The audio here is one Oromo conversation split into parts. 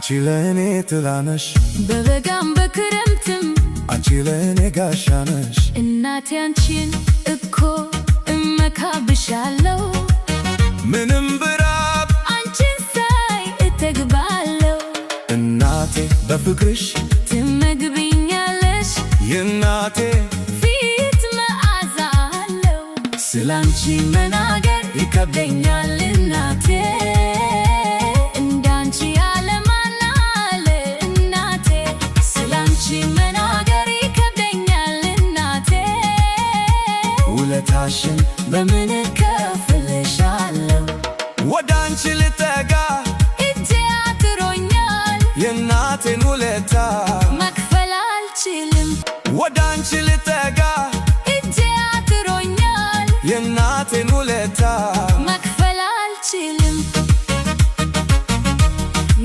አንቺ ለኔ ጥላነሽ በበጋም በክረምትም አንቺ ለኔ ጋሻነሽ እናቴ አንቺን እኮ እመካብሻለሁ ምንም ብራብ አንቺን ሳይ እጠግባለሁ እናቴ በፍቅርሽ ትመግቢኛለሽ የእናቴ ፊት መዓዛ አለው ስላንቺ መናገር ይከብደኛል እናቴ እንዳንቺ ያለ ማን አለ እናቴ ስላንቺ መናገር ይከብደኛል እናቴ ውለታሽን በምን እከፍልሻለሁ ወደ አንቺ ልጠጋ እጄ አጥሮኛል የእናቴን ውለታ መክፈል አልችልም ወደ አንቺ ልጠጋ እጄ አጥሮኛል የእናቴን ውለታ መክፈል አልችልም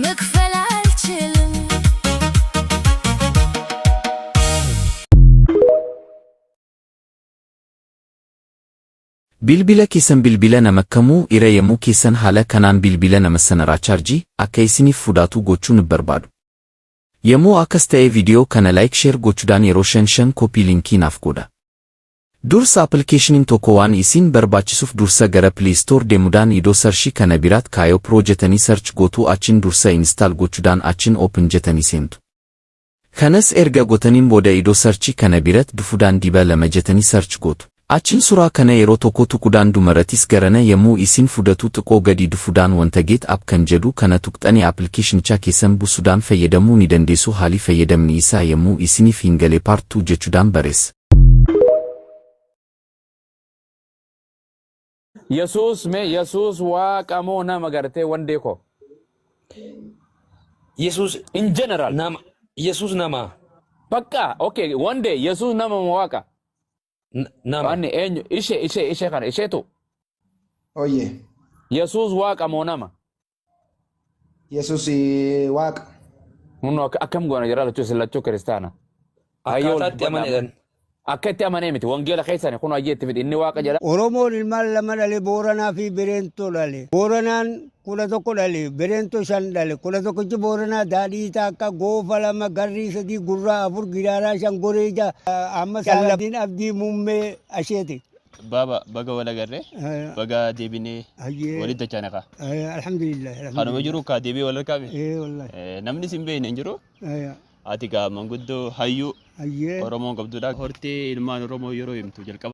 መክፈል አልችልም Bilbila keessan bilbila nama kamuu irra yemmuu keessan haala kanaan bilbila nama sanarraa chaarjii akka isiniif fudhatu gochuu ni barbaadu. Yemmuu akkas ta'e viidiyoo kana like share gochuudhaan yeroo shan koppii linkii naaf godha. Dursa appilikeeshiniin tokko waan isin barbaachisuuf dursa gara Play Store deemuudhaan iddoo sarchii kana biraatti Kaayyoo Pro jettanii search gootu achiin dursa install gochuudhaan achiin open jettanii seentu. Kanas erga gootaniin booda iddoo sarchii kana biraatti dhufuudhaan diba lama jettanii search gootu. Achiin suuraa kana yeroo tokko tuquudhaan dumaratis garana yemmuu isin fudhatu xiqqoo gadi dhufuudhaan wanta Get App kan jedhu kana tuqxanii appilikeeshinicha keessan buusuudhaan fayyadamuu ni dandeessu. Haalli fayyadamni isaa yemmuu isiniif hin galle part 2 jechuudhaan barreessa. Yesus waaqa moo nama gartee wandee ko? Yesus In general. nama. Yesus nama. Bakka okay one day Yesus nama moo waaqa? Nama. Wanni eenyu ishee kana isheetu. Oye, Yesus waaqa moo nama? Yesus waaqa. Munno akkam goona jira lachuu kiristaana. Akkaataatti amanedhan. Akka itti amanee miti wangeela keessan kun ayyeetti fidi inni waaqa jedha. Oromoon ilmaan lama dhale Booranaa fi Bereentoo dhale. Booranaan 11 dhale, Bereentoo 5 dhale. 11chi Booranaa daadhii taakka goofa lama garrii sadii gurraa afur gidaaraa 5 goreeja amma Saladin Abdii Muummee asheeti. Baba baga wala garre baga debine wali dachanaka Alhamdulillah. Kanuma jiru ka debi wala kabe Wallahi. namni simbe hin jiru ati ga manguddo hayyu Oromoon qabduudha hortee ilmaan Oromoo yeroo himtu jalqaba